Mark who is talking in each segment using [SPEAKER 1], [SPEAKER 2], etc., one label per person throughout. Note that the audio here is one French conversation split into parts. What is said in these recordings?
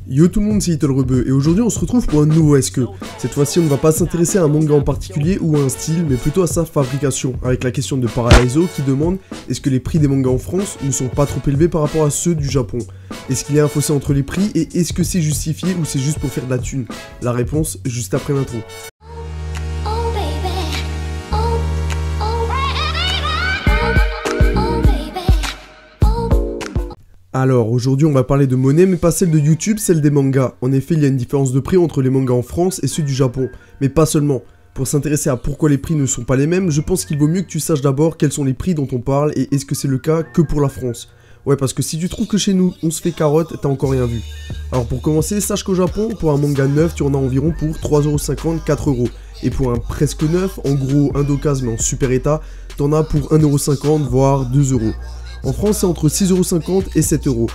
[SPEAKER 1] Yo tout le monde, c'est LittleRebeu et aujourd'hui on se retrouve pour un nouveau Est-ce que. Cette fois-ci on ne va pas s'intéresser à un manga en particulier ou à un style, mais plutôt à sa fabrication, avec la question de Paradiso qui demande est-ce que les prix des mangas en France ne sont pas trop élevés par rapport à ceux du Japon? Est-ce qu'il y a un fossé entre les prix et est-ce que c'est justifié ou c'est juste pour faire de la thune? La réponse juste après l'intro. Alors, aujourd'hui on va parler de monnaie, mais pas celle de YouTube, celle des mangas. En effet, il y a une différence de prix entre les mangas en France et ceux du Japon. Mais pas seulement. Pour s'intéresser à pourquoi les prix ne sont pas les mêmes, je pense qu'il vaut mieux que tu saches d'abord quels sont les prix dont on parle et est-ce que c'est le cas que pour la France. Ouais, parce que si tu trouves que chez nous, on se fait carotte, t'as encore rien vu. Alors pour commencer, sache qu'au Japon, pour un manga neuf, tu en as environ pour 3,50€, 4€. Et pour un presque neuf, en gros un d'occasion mais en super état, t'en as pour 1,50€, voire 2€. En France, c'est entre 6,50€ et 7€.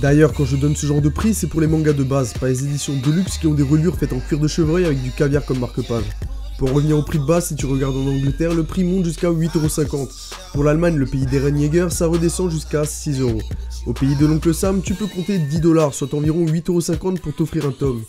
[SPEAKER 1] D'ailleurs, quand je donne ce genre de prix, c'est pour les mangas de base, pas les éditions de luxe qui ont des reliures faites en cuir de chevreuil avec du caviar comme marque-page. Pour en revenir au prix de base, si tu regardes en Angleterre, le prix monte jusqu'à 8,50€. Pour l'Allemagne, le pays d'Eren Yeager, ça redescend jusqu'à 6€. Au pays de l'oncle Sam, tu peux compter 10$, soit environ 8,50€ pour t'offrir un tome.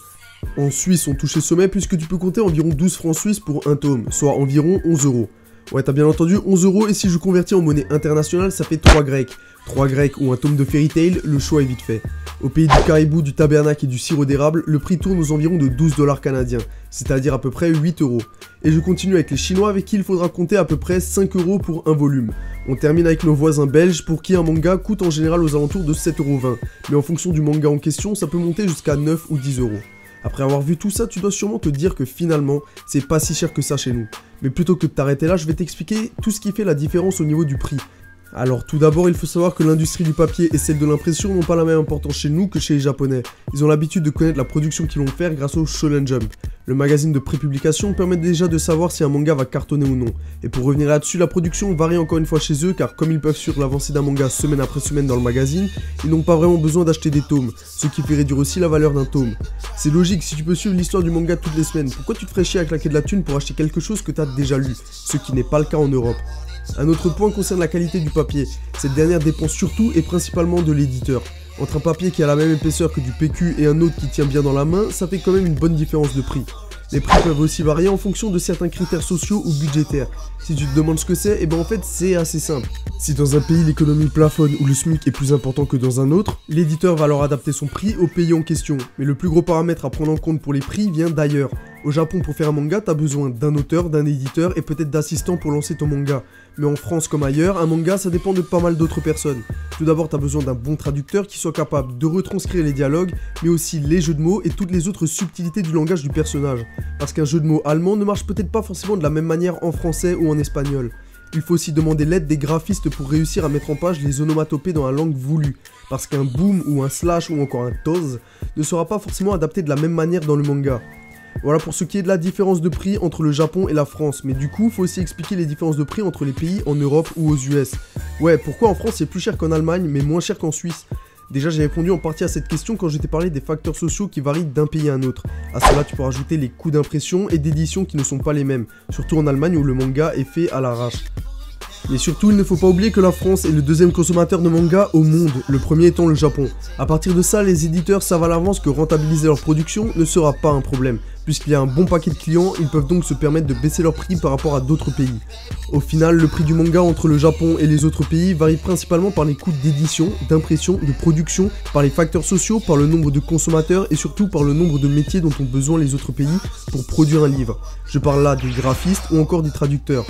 [SPEAKER 1] En Suisse, on touche les sommets puisque tu peux compter environ 12 francs suisses pour un tome, soit environ 11€. Ouais, t'as bien entendu, 11€, et si je convertis en monnaie internationale, ça fait 3 grecs. 3 grecs ou un tome de Fairy Tail, le choix est vite fait. Au pays du caribou, du tabernacle et du sirop d'érable, le prix tourne aux environs de 12$ canadiens, c'est-à-dire à peu près 8€. Et je continue avec les Chinois avec qui il faudra compter à peu près 5€ pour un volume. On termine avec nos voisins belges pour qui un manga coûte en général aux alentours de 7,20€, mais en fonction du manga en question, ça peut monter jusqu'à 9 ou 10€. Après avoir vu tout ça, tu dois sûrement te dire que finalement, c'est pas si cher que ça chez nous. Mais plutôt que de t'arrêter là, je vais t'expliquer tout ce qui fait la différence au niveau du prix. Alors tout d'abord, il faut savoir que l'industrie du papier et celle de l'impression n'ont pas la même importance chez nous que chez les Japonais. Ils ont l'habitude de connaître la production qu'ils vont faire grâce au Shonen Jump. Le magazine de prépublication permet déjà de savoir si un manga va cartonner ou non. Et pour revenir là-dessus, la production varie encore une fois chez eux car comme ils peuvent suivre l'avancée d'un manga semaine après semaine dans le magazine, ils n'ont pas vraiment besoin d'acheter des tomes, ce qui fait réduire aussi la valeur d'un tome. C'est logique, si tu peux suivre l'histoire du manga toutes les semaines, pourquoi tu te ferais chier à claquer de la thune pour acheter quelque chose que tu as déjà lu, ce qui n'est pas le cas en Europe. Un autre point concerne la qualité du papier. Cette dernière dépend surtout et principalement de l'éditeur. Entre un papier qui a la même épaisseur que du PQ et un autre qui tient bien dans la main, ça fait quand même une bonne différence de prix. Les prix peuvent aussi varier en fonction de certains critères sociaux ou budgétaires. Si tu te demandes ce que c'est, et ben en fait c'est assez simple. Si dans un pays l'économie plafonne ou le SMIC est plus important que dans un autre, l'éditeur va alors adapter son prix au pays en question. Mais le plus gros paramètre à prendre en compte pour les prix vient d'ailleurs. Au Japon, pour faire un manga, t'as besoin d'un auteur, d'un éditeur et peut-être d'assistants pour lancer ton manga. Mais en France comme ailleurs, un manga ça dépend de pas mal d'autres personnes. Tout d'abord, t'as besoin d'un bon traducteur qui soit capable de retranscrire les dialogues, mais aussi les jeux de mots et toutes les autres subtilités du langage du personnage. Parce qu'un jeu de mots allemand ne marche peut-être pas forcément de la même manière en français ou en espagnol. Il faut aussi demander l'aide des graphistes pour réussir à mettre en page les onomatopées dans la langue voulue, parce qu'un boom ou un slash ou encore un toz ne sera pas forcément adapté de la même manière dans le manga. Voilà pour ce qui est de la différence de prix entre le Japon et la France, mais du coup, faut aussi expliquer les différences de prix entre les pays en Europe ou aux US. Ouais, pourquoi en France c'est plus cher qu'en Allemagne, mais moins cher qu'en Suisse? Déjà, j'ai répondu en partie à cette question quand je t'ai parlé des facteurs sociaux qui varient d'un pays à un autre. À cela, tu peux rajouter les coûts d'impression et d'édition qui ne sont pas les mêmes, surtout en Allemagne où le manga est fait à l'arrache. Mais surtout, il ne faut pas oublier que la France est le deuxième consommateur de manga au monde, le premier étant le Japon. A partir de ça, les éditeurs savent à l'avance que rentabiliser leur production ne sera pas un problème. Puisqu'il y a un bon paquet de clients, ils peuvent donc se permettre de baisser leur prix par rapport à d'autres pays. Au final, le prix du manga entre le Japon et les autres pays varie principalement par les coûts d'édition, d'impression, de production, par les facteurs sociaux, par le nombre de consommateurs et surtout par le nombre de métiers dont ont besoin les autres pays pour produire un livre. Je parle là des graphistes ou encore des traducteurs.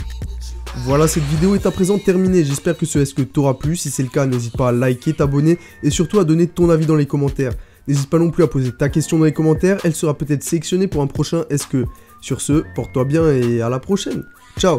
[SPEAKER 1] Voilà, cette vidéo est à présent terminée, j'espère que ce Est-ce que t'aura plu, si c'est le cas n'hésite pas à liker, t'abonner et surtout à donner ton avis dans les commentaires. N'hésite pas non plus à poser ta question dans les commentaires, elle sera peut-être sélectionnée pour un prochain Est-ce que. Sur ce, porte-toi bien et à la prochaine, ciao.